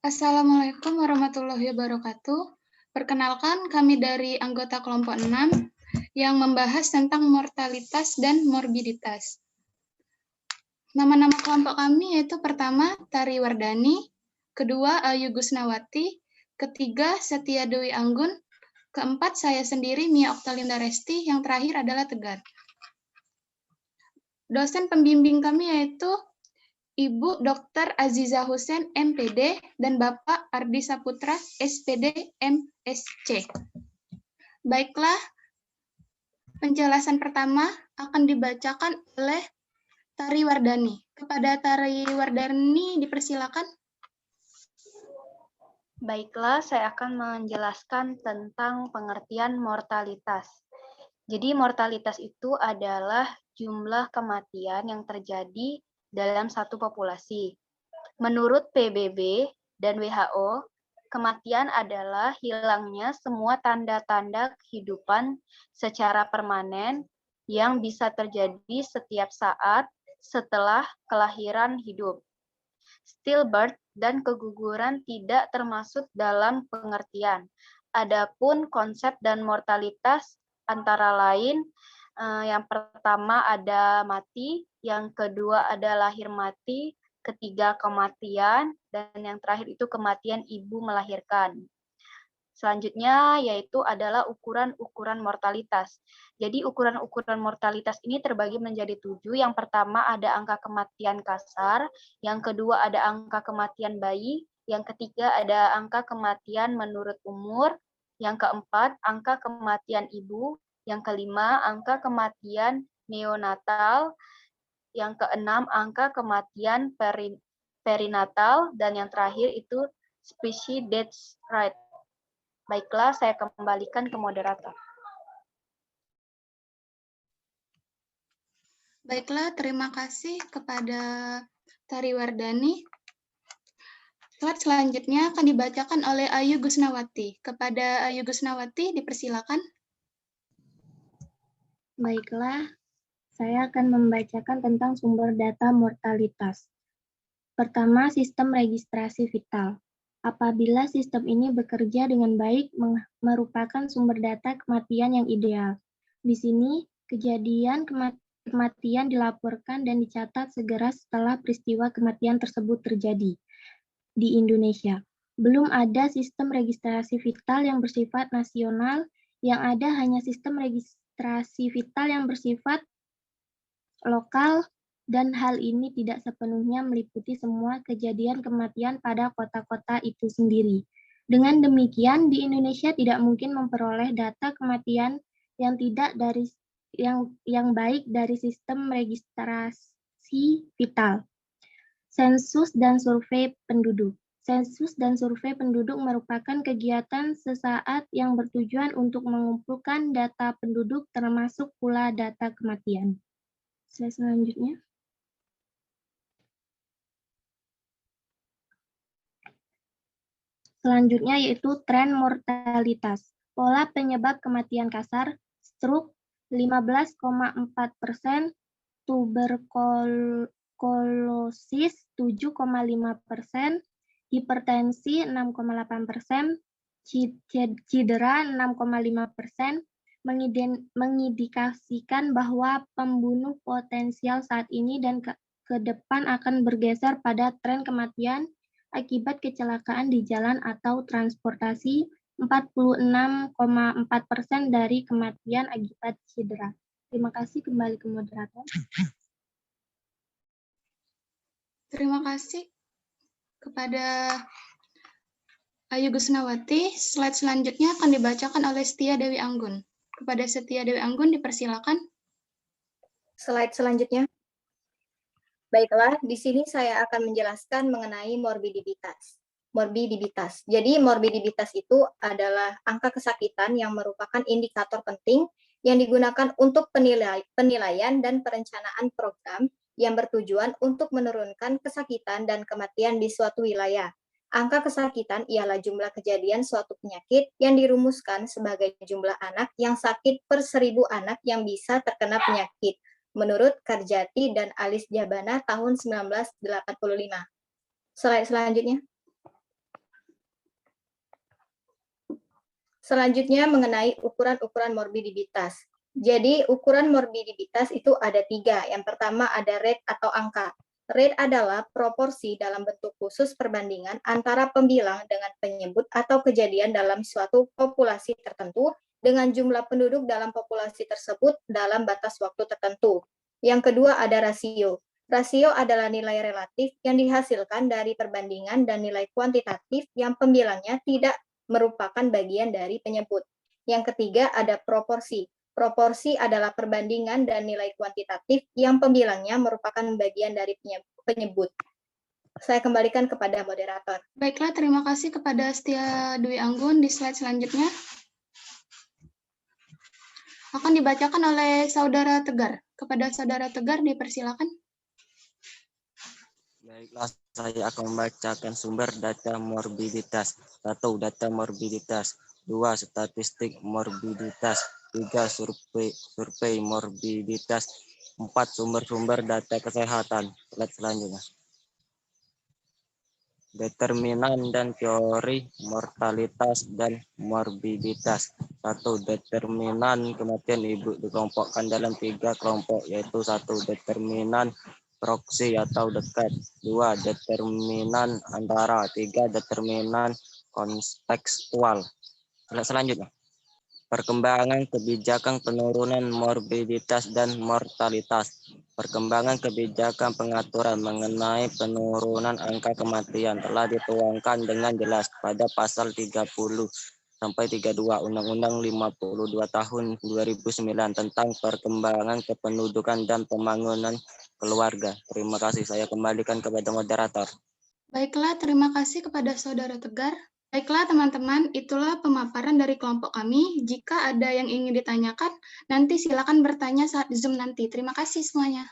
Assalamualaikum warahmatullahi wabarakatuh. Perkenalkan, kami dari anggota kelompok 6 yang membahas tentang mortalitas dan morbiditas. Nama-nama kelompok kami yaitu pertama, Tari Wardani, kedua, Ayu Gusnawati, ketiga, Setia Dewi Anggun, keempat, saya sendiri, Mia Oktalinda Resti, yang terakhir adalah Tegar. Dosen pembimbing kami yaitu Ibu Dr. Aziza Hussein, MPD, dan Bapak Ardi Saputra, SPD, MSc. Baiklah, penjelasan pertama akan dibacakan oleh Tari Wardani. Kepada Tari Wardani dipersilakan. Baiklah, saya akan menjelaskan tentang pengertian mortalitas. Jadi mortalitas itu adalah jumlah kematian yang terjadi dalam satu populasi. Menurut PBB dan WHO, kematian adalah hilangnya semua tanda-tanda kehidupan secara permanen yang bisa terjadi setiap saat setelah kelahiran hidup. Stillbirth dan keguguran tidak termasuk dalam pengertian. Adapun konsep dan mortalitas antara lain, yang pertama ada mati, yang kedua ada lahir mati, ketiga kematian, dan yang terakhir itu kematian ibu melahirkan. Selanjutnya yaitu adalah ukuran-ukuran mortalitas. Jadi ukuran-ukuran mortalitas ini terbagi menjadi 7. Yang pertama ada angka kematian kasar, yang kedua ada angka kematian bayi, yang ketiga ada angka kematian menurut umur, yang keempat angka kematian ibu, yang kelima angka kematian neonatal, yang keenam angka kematian perinatal, dan yang terakhir itu species death rate. Baiklah, saya kembalikan ke moderator. Baiklah, terima kasih kepada Tari Wardani. Slide selanjutnya akan dibacakan oleh Ayu Gusnawati. Kepada Ayu Gusnawati dipersilakan. Baiklah, saya akan membacakan tentang sumber data mortalitas. Pertama, sistem registrasi vital. Apabila sistem ini bekerja dengan baik, merupakan sumber data kematian yang ideal. Di sini, kejadian kematian dilaporkan dan dicatat segera setelah peristiwa kematian tersebut terjadi. Di Indonesia, belum ada sistem registrasi vital yang bersifat nasional, yang ada hanya sistem registrasi vital yang bersifat lokal, dan hal ini tidak sepenuhnya meliputi semua kejadian kematian pada kota-kota itu sendiri. Dengan demikian, di Indonesia tidak mungkin memperoleh data kematian yang baik dari sistem registrasi vital. Sensus dan survei penduduk. Sensus dan survei penduduk merupakan kegiatan sesaat yang bertujuan untuk mengumpulkan data penduduk termasuk pula data kematian. Selanjutnya. Selanjutnya yaitu tren mortalitas. Pola penyebab kematian kasar, stroke 15,4%, tuberkulosis 7,5%, hipertensi 6,8%, cedera 6,5%, mengindikasikan bahwa pembunuh potensial saat ini dan ke depan akan bergeser pada tren kematian akibat kecelakaan di jalan atau transportasi, 46,4% dari kematian akibat cedera. Terima kasih, kembali ke moderator. Terima kasih kepada Ayu Gusnawati. Slide selanjutnya akan dibacakan oleh Setia Dewi Anggun. Kepada Setia Dewi Anggun dipersilakan. Slide selanjutnya. Baiklah, di sini saya akan menjelaskan mengenai morbiditas. Jadi morbiditas itu adalah angka kesakitan yang merupakan indikator penting yang digunakan untuk penilaian dan perencanaan program yang bertujuan untuk menurunkan kesakitan dan kematian di suatu wilayah. Angka kesakitan ialah jumlah kejadian suatu penyakit yang dirumuskan sebagai jumlah anak yang sakit per 1000 anak yang bisa terkena penyakit. menurut Karjati dan Alis Jabana tahun 1985. Slide selanjutnya. Selanjutnya mengenai ukuran-ukuran morbiditas. Jadi ukuran morbiditas itu ada 3. Yang pertama ada rate atau angka. Rate adalah proporsi dalam bentuk khusus perbandingan antara pembilang dengan penyebut atau kejadian dalam suatu populasi tertentu dengan jumlah penduduk dalam populasi tersebut dalam batas waktu tertentu. Yang kedua ada rasio. Rasio adalah nilai relatif yang dihasilkan dari perbandingan dan nilai kuantitatif yang pembilangnya tidak merupakan bagian dari penyebut. Yang ketiga ada proporsi. Proporsi adalah perbandingan dan nilai kuantitatif yang pembilangnya merupakan bagian dari penyebut. Saya kembalikan kepada moderator. Baiklah, terima kasih kepada Setia Dewi Anggun. Di slide selanjutnya akan dibacakan oleh Saudara Tegar. Kepada Saudara Tegar dipersilakan. Baiklah, saya akan membacakan sumber data morbiditas. 1. Data morbiditas. 2. Statistik morbiditas. 3. Survei morbiditas. 4. Sumber-sumber data kesehatan. Slide selanjutnya. Determinan dan teori mortalitas dan morbiditas. 1. Determinan kematian ibu dikelompokkan dalam 3 kelompok, yaitu 1. Determinan proksi atau dekat, 2. Determinan antara, 3. Determinan kontekstual. Selanjutnya, perkembangan kebijakan penurunan morbiditas dan mortalitas. Perkembangan kebijakan pengaturan mengenai penurunan angka kematian telah dituangkan dengan jelas pada pasal 30 sampai 32 Undang-Undang 52 tahun 2009 tentang perkembangan kependudukan dan pembangunan keluarga. Terima kasih. Saya kembalikan kepada moderator. Baiklah, terima kasih kepada Saudara Tegar. Baiklah teman-teman, itulah pemaparan dari kelompok kami. Jika ada yang ingin ditanyakan, nanti silakan bertanya saat Zoom nanti. Terima kasih semuanya.